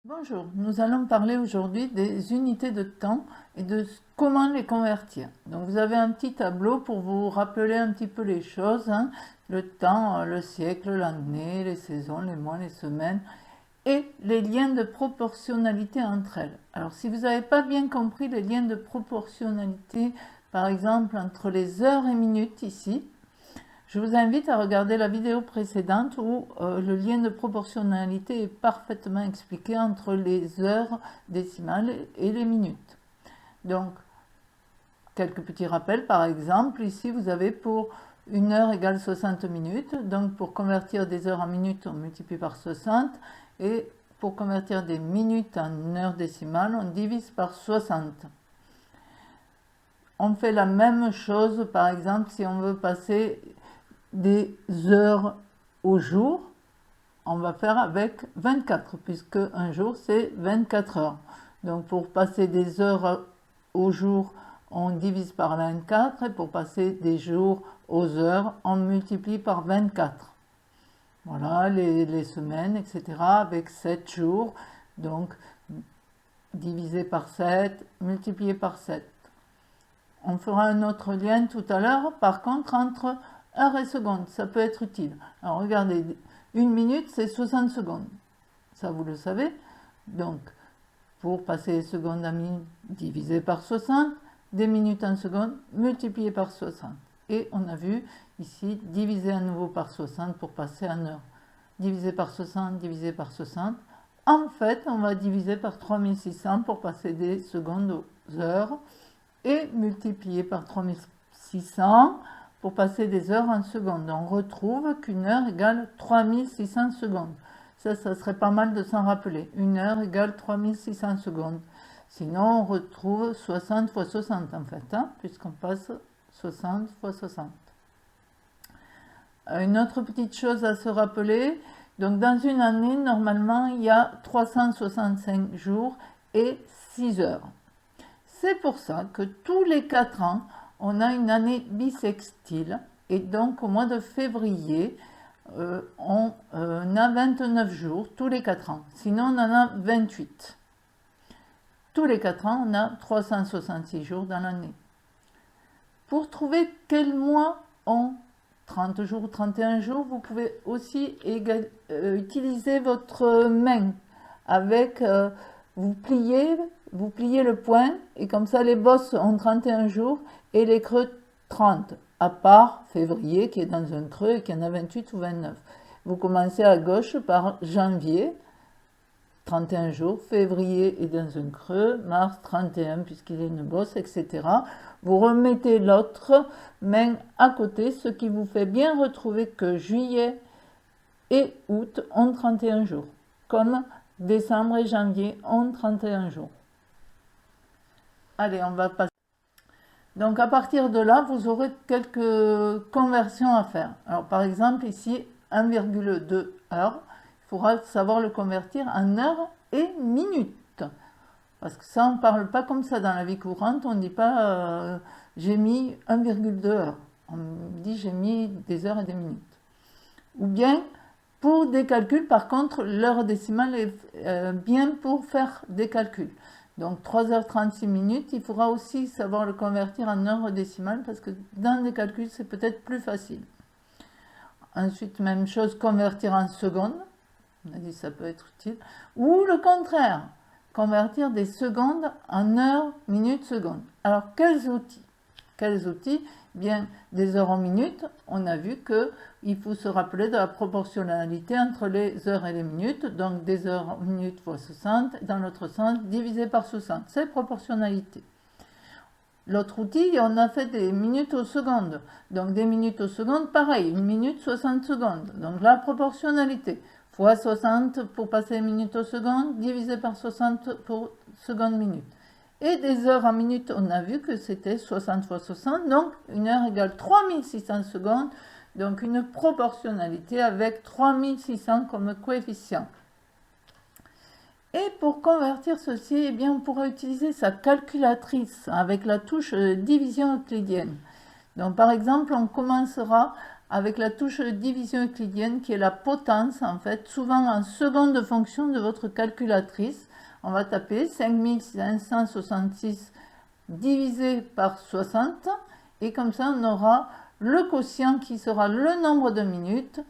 Bonjour, nous allons parler aujourd'hui des unités de temps et de comment les convertir. Donc vous avez un petit tableau pour vous rappeler un petit peu les choses, hein, le temps, le siècle, l'année, les saisons, les mois, les semaines et les liens de proportionnalité entre elles. Alors si vous n'avez pas bien compris les liens de proportionnalité, par exemple entre les heures et minutes ici, je vous invite à regarder la vidéo précédente où le lien de proportionnalité est parfaitement expliqué entre les heures décimales et les minutes. Donc, quelques petits rappels, par exemple, ici vous avez pour 1 heure égale 60 minutes, donc pour convertir des heures en minutes, on multiplie par 60, et pour convertir des minutes en heures décimales, on divise par 60. On fait la même chose, par exemple, si on veut passer des heures au jour, on va faire avec 24, puisque un jour c'est 24 heures. Donc pour passer des heures au jour, on divise par 24, et pour passer des jours aux heures, on multiplie par 24. Voilà, les semaines, etc., avec 7 jours, donc divisé par 7, multiplié par 7. On fera un autre lien tout à l'heure, par contre, entre heure et seconde, ça peut être utile. Alors regardez, 1 minute c'est 60 secondes, ça vous le savez. Donc pour passer les secondes en minutes, divisé par 60, des minutes en secondes, multiplié par 60. Et on a vu ici, diviser à nouveau par 60 pour passer en heure. Divisé par 60, divisé par 60. En fait, on va diviser par 3600 pour passer des secondes aux heures et multiplier par 3600 pour passer des heures en secondes. On retrouve qu'une heure égale 3600 secondes. Ça serait pas mal de s'en rappeler. 1 heure égale 3600 secondes. Sinon, on retrouve 60 fois 60 en fait, hein, puisqu'on passe 60 fois 60. Une autre petite chose à se rappeler, donc dans une année, normalement, il y a 365 jours et 6 heures. C'est pour ça que tous les 4 ans, on a une année bissextile, et donc au mois de février, on a 29 jours tous les 4 ans, sinon on en a 28. Tous les 4 ans, on a 366 jours dans l'année. Pour trouver quels mois ont 30 jours ou 31 jours, vous pouvez aussi utiliser votre main avec... vous pliez le point et comme ça les bosses ont 31 jours et les creux 30, à part février qui est dans un creux et qui en a 28 ou 29. Vous commencez à gauche par janvier, 31 jours, février est dans un creux, mars 31 puisqu'il y a une bosse, etc. Vous remettez l'autre main à côté, ce qui vous fait bien retrouver que juillet et août ont 31 jours, comme décembre et janvier ont 31 jours. Allez, on va passer. Donc à partir de là, vous aurez quelques conversions à faire. Alors par exemple ici, 1,2 heures, il faudra savoir le convertir en heures et minutes. Parce que ça, on ne parle pas comme ça dans la vie courante, on ne dit pas j'ai mis 1,2 heures. On dit j'ai mis des heures et des minutes. Ou bien, pour des calculs, par contre, l'heure décimale est bien pour faire des calculs. Donc 3h36 minutes, il faudra aussi savoir le convertir en heure décimale parce que dans des calculs, c'est peut-être plus facile. Ensuite, même chose, convertir en secondes. On a dit ça peut être utile. Ou le contraire, convertir des secondes en heures, minutes, secondes. Alors, quels outils? Quels outils? Bien, des heures en minutes, on a vu qu'il faut se rappeler de la proportionnalité entre les heures et les minutes, donc des heures en minutes fois 60, dans l'autre sens, divisé par 60, c'est proportionnalité. L'autre outil, on a fait des minutes aux secondes, donc des minutes aux secondes, pareil, 1 minute 60 secondes, donc la proportionnalité, fois 60 pour passer minutes aux secondes, divisé par 60 pour seconde minute. Et des heures en minutes, on a vu que c'était 60 fois 60, donc 1 heure égale 3600 secondes, donc une proportionnalité avec 3600 comme coefficient. Et pour convertir ceci, eh bien, on pourra utiliser sa calculatrice avec la touche division euclidienne. Donc par exemple, on commencera avec la touche de division euclidienne qui est la potence, en fait, souvent en seconde fonction de votre calculatrice. On va taper 5566 divisé par 60, et comme ça on aura le quotient qui sera le nombre de minutes,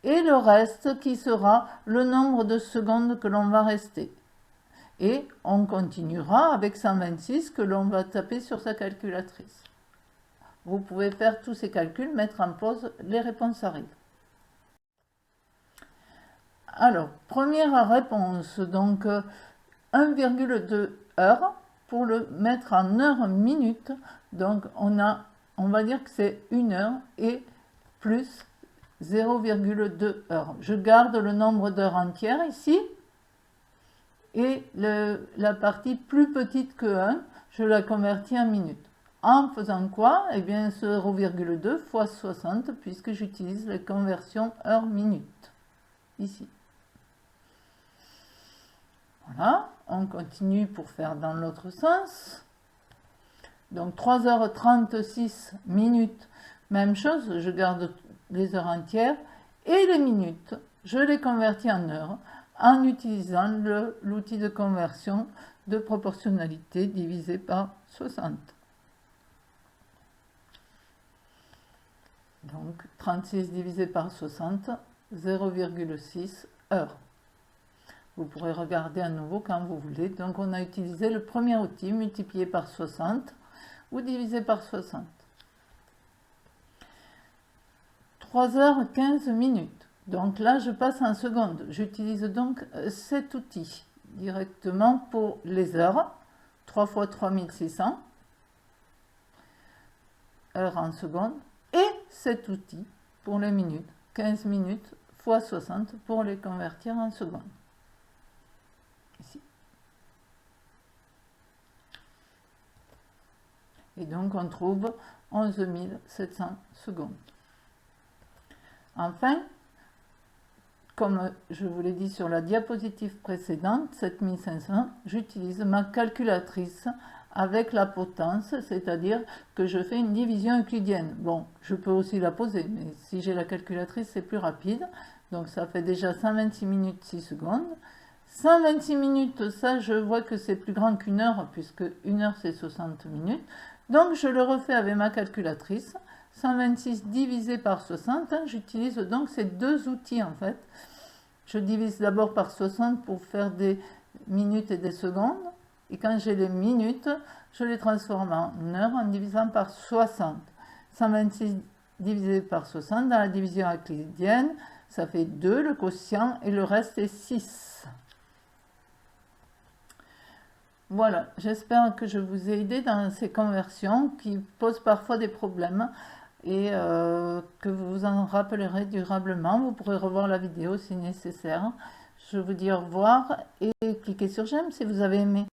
et le reste qui sera le nombre de secondes que l'on va rester. Et on continuera avec 126 que l'on va taper sur sa calculatrice. Vous pouvez faire tous ces calculs, mettre en pause, les réponses arrivent. Alors, première réponse, donc 1,2 heures pour le mettre en heure minute. Donc on va dire que c'est 1 heure et plus 0,2 heures. Je garde le nombre d'heures entières ici. Et la partie plus petite que 1, je la convertis en minutes. En faisant quoi? Eh bien, 0,2 fois 60, puisque j'utilise la conversion heure-minute, ici. Voilà, on continue pour faire dans l'autre sens. Donc, 3h36 minutes, même chose, je garde les heures entières. Et les minutes, je les convertis en heures, en utilisant l'outil de conversion de proportionnalité divisé par 60. Donc 36 divisé par 60, 0,6 heures. Vous pourrez regarder à nouveau quand vous voulez. Donc on a utilisé le premier outil, multiplié par 60 ou divisé par 60. 3h15 minutes. Donc là, je passe en secondes. J'utilise donc cet outil directement pour les heures. 3 fois 3600 heures en secondes. Et cet outil pour les minutes. 15 minutes fois 60 pour les convertir en secondes. Ici. Et donc, on trouve 11 700 secondes. Enfin, comme je vous l'ai dit sur la diapositive précédente, 7500, j'utilise ma calculatrice avec la potence, c'est-à-dire que je fais une division euclidienne. Bon, je peux aussi la poser, mais si j'ai la calculatrice, c'est plus rapide. Donc ça fait déjà 126 minutes 6 secondes. 126 minutes, ça je vois que c'est plus grand qu'une heure, puisque une heure c'est 60 minutes. Donc je le refais avec ma calculatrice. 126 divisé par 60, hein, j'utilise donc ces deux outils en fait. Je divise d'abord par 60 pour faire des minutes et des secondes. Et quand j'ai les minutes, je les transforme en heures en divisant par 60. 126 divisé par 60 dans la division euclidienne, ça fait 2, le quotient, et le reste est 6. Voilà, j'espère que je vous ai aidé dans ces conversions qui posent parfois des problèmes et que vous vous en rappellerez durablement. Vous pourrez revoir la vidéo si nécessaire. Je vous dis au revoir et cliquez sur j'aime si vous avez aimé.